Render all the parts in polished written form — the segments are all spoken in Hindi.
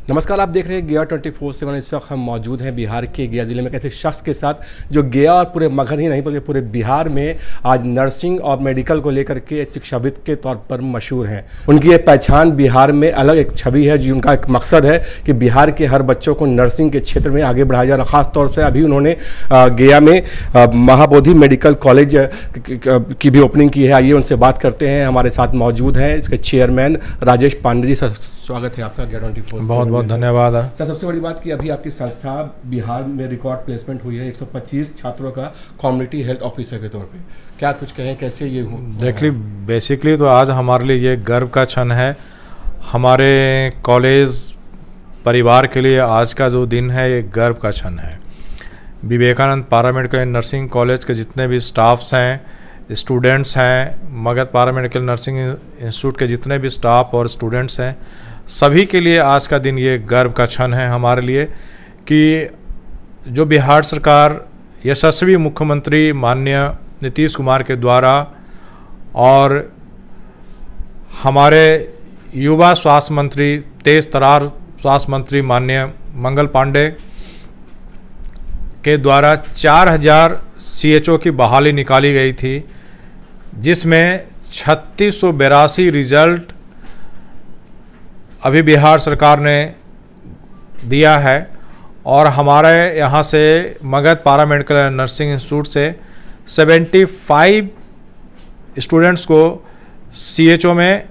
नमस्कार, आप देख रहे हैं गया 24/7। इस वक्त हम मौजूद हैं बिहार के गया ज़िले में एक ऐसे शख्स के साथ जो गया और पूरे मगध ही नहीं बल्कि पूरे बिहार में आज नर्सिंग और मेडिकल को लेकर के एक शिक्षाविद के तौर पर मशहूर हैं। उनकी ये पहचान बिहार में अलग एक छवि है, जो उनका एक मकसद है कि बिहार के हर बच्चों को नर्सिंग के क्षेत्र में आगे बढ़ाया जाए। ख़ास तौर से अभी उन्होंने गया में महाबोधि मेडिकल कॉलेज की भी ओपनिंग की है। आइए उनसे बात करते हैं। हमारे साथ मौजूद हैं इसके चेयरमैन राजेश पांडे जी। सर, स्वागत है आपका गया 24। बहुत बहुत धन्यवाद। सर, सबसे बड़ी बात कि अभी आपकी संस्था बिहार में रिकॉर्ड प्लेसमेंट हुई है 125 छात्रों का कम्युनिटी हेल्थ ऑफिसर के तौर पे। क्या कुछ कहें, कैसे ये हुआ? देखिए, बेसिकली तो आज हमारे लिए ये गर्व का क्षण है। हमारे कॉलेज परिवार के लिए आज का जो दिन है ये गर्व का क्षण है। Vivekanand paramedical and nursing college के जितने भी स्टाफ्स हैं, स्टूडेंट्स हैं, मगध पैरामेडिकल नर्सिंग इंस्टीट्यूट के जितने भी स्टाफ और स्टूडेंट्स हैं, सभी के लिए आज का दिन ये गर्व का क्षण है हमारे लिए कि जो बिहार सरकार यशस्वी मुख्यमंत्री माननीय नीतीश कुमार के द्वारा और हमारे युवा स्वास्थ्य मंत्री, तेज तर्रार स्वास्थ्य मंत्री माननीय मंगल पांडे के द्वारा 4000 CHO की बहाली निकाली गई थी, जिसमें 3682 रिजल्ट अभी बिहार सरकार ने दिया है। और हमारे यहाँ से Magadh paramedical and nursing institute से 75 स्टूडेंट्स को CHO में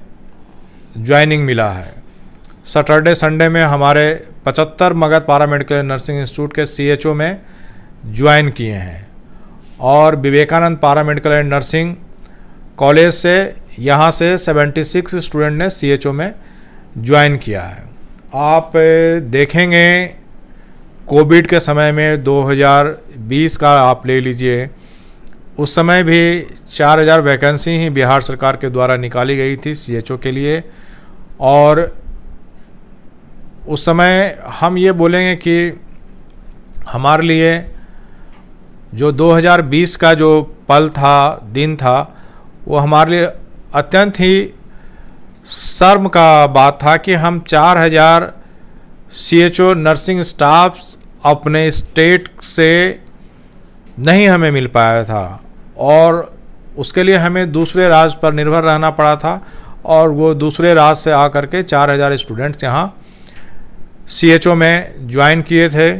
ज्वाइनिंग मिला है। सैटरडे संडे में हमारे 75 Magadh paramedical and nursing institute के CHO में ज्वाइन किए हैं। और Vivekanand paramedical and nursing college से यहाँ से 76 स्टूडेंट ने CHO में ज्वाइन किया है। आप देखेंगे कोविड के समय में 2020 का आप ले लीजिए, उस समय भी 4000 वैकेंसी ही बिहार सरकार के द्वारा निकाली गई थी CHO के लिए। और उस समय हम ये बोलेंगे कि हमारे लिए जो 2020 का जो पल था, दिन था, वो हमारे लिए अत्यंत ही शर्म का बात था कि हम 4000 CHO नर्सिंग स्टाफ्स अपने स्टेट से नहीं हमें मिल पाया था और उसके लिए हमें दूसरे राज्य पर निर्भर रहना पड़ा था। और वो दूसरे राज्य से आकर के 4000 स्टूडेंट्स यहाँ CHO में ज्वाइन किए थे।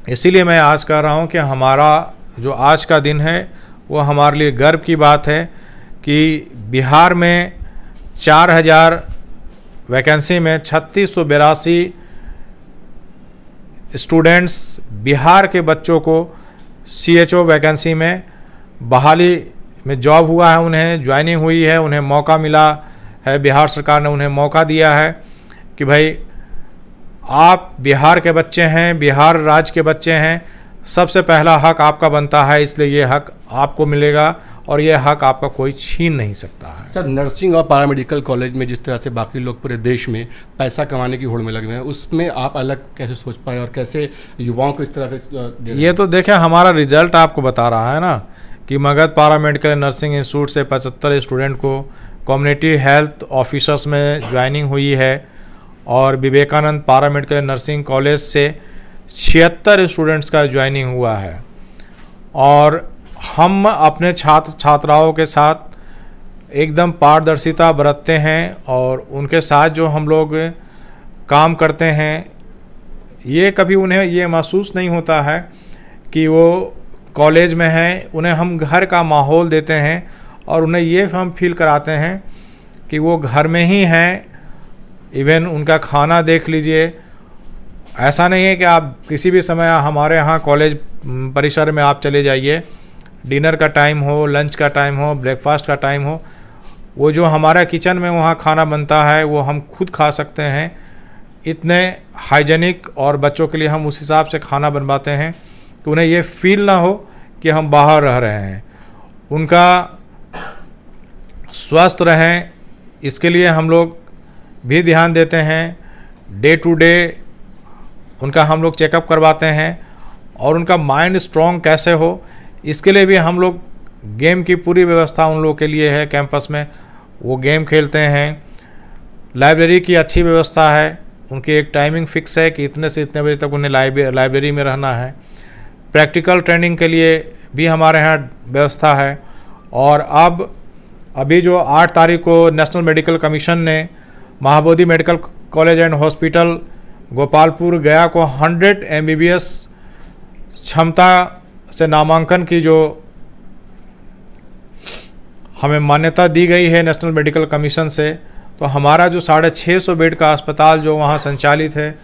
इसीलिए मैं आज कह रहा हूँ कि हमारा जो आज का दिन है वो हमारे लिए गर्व की बात है कि बिहार में 4000 वैकेंसी में 3682 स्टूडेंट्स बिहार के बच्चों को CHO वैकेंसी में बहाली में जॉब हुआ है, उन्हें ज्वाइनिंग हुई है, उन्हें मौका मिला है। बिहार सरकार ने उन्हें मौका दिया है कि भाई आप बिहार के बच्चे हैं, बिहार राज्य के बच्चे हैं, सबसे पहला हक आपका बनता है, इसलिए ये हक आपको मिलेगा और ये हक आपका कोई छीन नहीं सकता है। सर, नर्सिंग और पैरामेडिकल कॉलेज में जिस तरह से बाकी लोग पूरे देश में पैसा कमाने की होड़ में लगे हुए हैं, उसमें आप अलग कैसे सोच पाए और कैसे युवाओं को इस तरह के ये तो देखें, हमारा रिजल्ट आपको बता रहा है ना कि मगध पैरामेडिकल नर्सिंग इंस्टीट्यूट से 75 स्टूडेंट को कम्युनिटी हेल्थ ऑफिसर्स में ज्वाइनिंग हुई है और विवेकानंद पैरामेडिकल नर्सिंग कॉलेज से 76 स्टूडेंट्स का ज्वाइनिंग हुआ है। और हम अपने छात्र छात्राओं के साथ एकदम पारदर्शिता बरतते हैं और उनके साथ जो हम लोग काम करते हैं, ये कभी उन्हें ये महसूस नहीं होता है कि वो कॉलेज में हैं। उन्हें हम घर का माहौल देते हैं और उन्हें ये हम फील कराते हैं कि वो घर में ही हैं। इवन उनका खाना देख लीजिए, ऐसा नहीं है कि आप किसी भी समय हमारे यहाँ कॉलेज परिसर में आप चले जाइए, डिनर का टाइम हो, लंच का टाइम हो, ब्रेकफास्ट का टाइम हो, वो जो हमारा किचन में वहाँ खाना बनता है वो हम खुद खा सकते हैं। इतने हाइजेनिक और बच्चों के लिए हम उस हिसाब से खाना बनवाते हैं कि उन्हें ये फील ना हो कि हम बाहर रह रहे हैं। उनका स्वस्थ रहें, इसके लिए हम लोग भी ध्यान देते हैं। डे टू डे उनका हम लोग चेकअप करवाते हैं और उनका माइंड स्ट्रॉन्ग कैसे हो, इसके लिए भी हम लोग गेम की पूरी व्यवस्था उन लोगों के लिए है। कैंपस में वो गेम खेलते हैं, लाइब्रेरी की अच्छी व्यवस्था है, उनकी एक टाइमिंग फिक्स है कि इतने से इतने बजे तक उन्हें लाइब्रेरी में रहना है। प्रैक्टिकल ट्रेनिंग के लिए भी हमारे यहाँ व्यवस्था है। और अभी जो 8 तारीख को नेशनल मेडिकल कमीशन ने Mahabodhi medical college and hospital Gopalpur गया को 100 MBBS क्षमता से नामांकन की जो हमें मान्यता दी गई है नेशनल मेडिकल कमीशन से, तो हमारा जो 650 बेड का अस्पताल जो वहाँ संचालित है,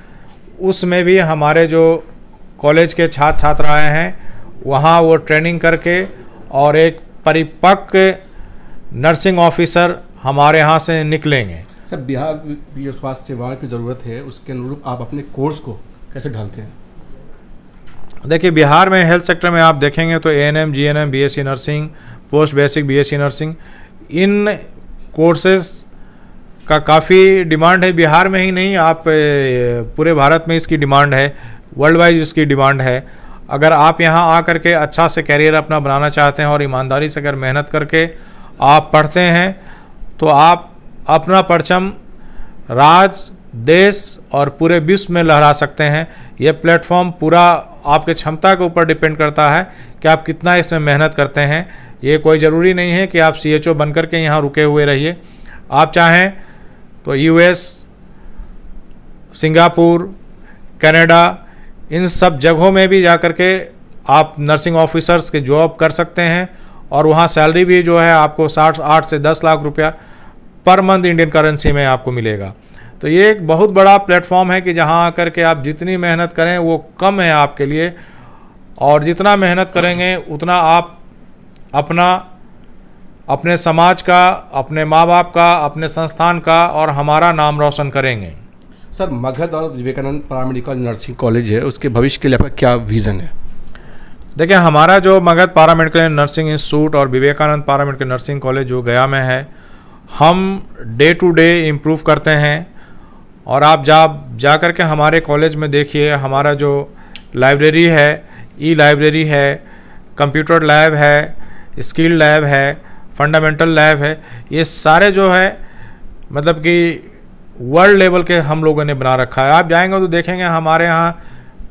उसमें भी हमारे जो कॉलेज के छात्र छात्राएँ हैं वहाँ वो ट्रेनिंग करके और एक परिपक्व नर्सिंग ऑफिसर हमारे यहाँ से निकलेंगे। सर, बिहार की जो स्वास्थ्य सेवाओं की ज़रूरत है उसके अनुरूप आप अपने कोर्स को कैसे ढालते हैं? देखिए, बिहार में हेल्थ सेक्टर में आप देखेंगे तो ANM, GNM, BSc nursing, post basic BSc nursing, इन कोर्सेज का काफ़ी डिमांड है। बिहार में ही नहीं, आप पूरे भारत में इसकी डिमांड है, वर्ल्ड वाइज इसकी डिमांड है। अगर आप यहाँ आकर के अच्छा से कैरियर अपना बनाना चाहते हैं और ईमानदारी से अगर मेहनत करके आप पढ़ते हैं तो आप अपना परचम राज्य, देश और पूरे विश्व में लहरा सकते हैं। ये प्लेटफॉर्म पूरा आपके क्षमता के ऊपर डिपेंड करता है कि आप कितना इसमें मेहनत करते हैं। ये कोई ज़रूरी नहीं है कि आप CHO बन करके यहाँ रुके हुए रहिए। आप चाहें तो US, सिंगापुर, कनाडा, इन सब जगहों में भी जा कर के आप नर्सिंग ऑफिसर्स के जॉब कर सकते हैं और वहाँ सैलरी भी जो है आपको 8 से 10 लाख रुपया पर मंथ इंडियन करेंसी में आपको मिलेगा। तो ये एक बहुत बड़ा प्लेटफॉर्म है कि जहाँ आकर के आप जितनी मेहनत करें वो कम है आपके लिए, और जितना मेहनत करेंगे उतना आप अपने समाज का, अपने माँ बाप का, अपने संस्थान का और हमारा नाम रोशन करेंगे। सर, मगध और विवेकानंद पैरामेडिकल नर्सिंग कॉलेज है, उसके भविष्य के लिए आपका क्या विज़न है? देखिए, हमारा जो मगध पैरामेडिकल नर्सिंग इंस्टीट्यूट और विवेकानंद पैरामेडिकल नर्सिंग कॉलेज जो गया में है, हम डे टू डे इम्प्रूव करते हैं। और आप जा कर के हमारे कॉलेज में देखिए, हमारा जो लाइब्रेरी है, लाइब्रेरी है, कंप्यूटर लैब है, स्किल लैब है, फंडामेंटल लैब है, ये सारे जो है मतलब कि वर्ल्ड लेवल के हम लोगों ने बना रखा है। आप जाएंगे तो देखेंगे हमारे यहाँ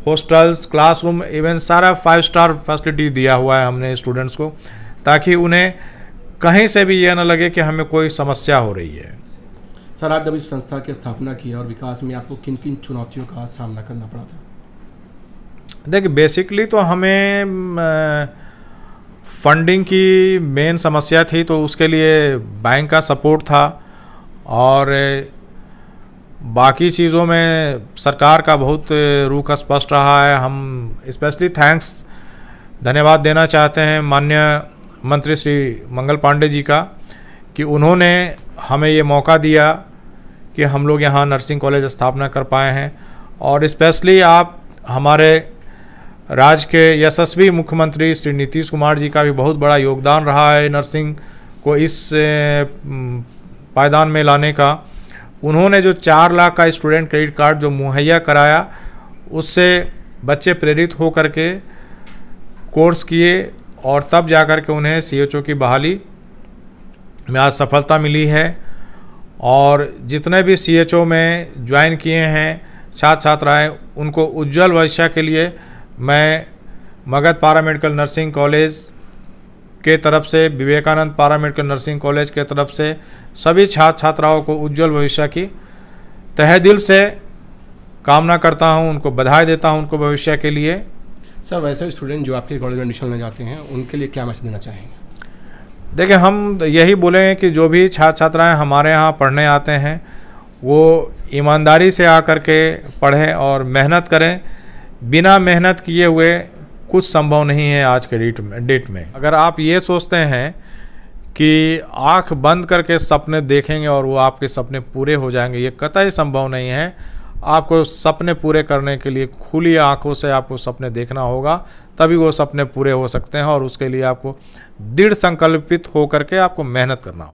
हॉस्टल्स, क्लासरूम, इवन सारा 5 स्टार फैसिलिटी दिया हुआ है हमने स्टूडेंट्स को, ताकि उन्हें कहीं से भी ये ना लगे कि हमें कोई समस्या हो रही है। सर, आप जब इस संस्था की स्थापना की और विकास में आपको किन किन चुनौतियों का सामना करना पड़ा था? देखिए, बेसिकली तो हमें फंडिंग की मेन समस्या थी, तो उसके लिए बैंक का सपोर्ट था, और बाकी चीज़ों में सरकार का बहुत रुख स्पष्ट रहा है। हम स्पेशली धन्यवाद देना चाहते हैं माननीय मंत्री श्री मंगल पांडे जी का, कि उन्होंने हमें ये मौका दिया कि हम लोग यहाँ नर्सिंग कॉलेज स्थापना कर पाए हैं। और स्पेशली आप हमारे राज्य के यशस्वी मुख्यमंत्री श्री नीतीश कुमार जी का भी बहुत बड़ा योगदान रहा है नर्सिंग को इस पायदान में लाने का। उन्होंने जो 4 लाख का स्टूडेंट क्रेडिट कार्ड जो मुहैया कराया, उससे बच्चे प्रेरित हो करके कोर्स किए और तब जा कर के उन्हें CHO की बहाली में आज सफलता मिली है। और जितने भी CHO में ज्वाइन किए हैं छात्र छात्राएँ, उनको उज्जवल भविष्य के लिए मैं मगध पैरामेडिकल नर्सिंग कॉलेज के तरफ से, विवेकानंद पैरामेडिकल नर्सिंग कॉलेज के तरफ से सभी छात्र छात्राओं को उज्जवल भविष्य की तहे दिल से कामना करता हूं, उनको बधाई देता हूं उनको भविष्य के लिए। सर, वैसे स्टूडेंट जो आपके कॉलेज में एडमिशन लेने जाते हैं उनके लिए क्या मैसेज देना चाहेंगे? देखिए, हम यही बोलेंगे कि जो भी छात्र छात्राएँ हमारे यहाँ पढ़ने आते हैं वो ईमानदारी से आकर के पढ़ें और मेहनत करें। बिना मेहनत किए हुए कुछ संभव नहीं है आज के डेट में। अगर आप ये सोचते हैं कि आंख बंद करके सपने देखेंगे और वो आपके सपने पूरे हो जाएंगे, ये कतई संभव नहीं है। आपको सपने पूरे करने के लिए खुली आंखों से आपको सपने देखना होगा, तभी वो सपने पूरे हो सकते हैं, और उसके लिए आपको दृढ़ संकल्पित होकर के आपको मेहनत करना होगा।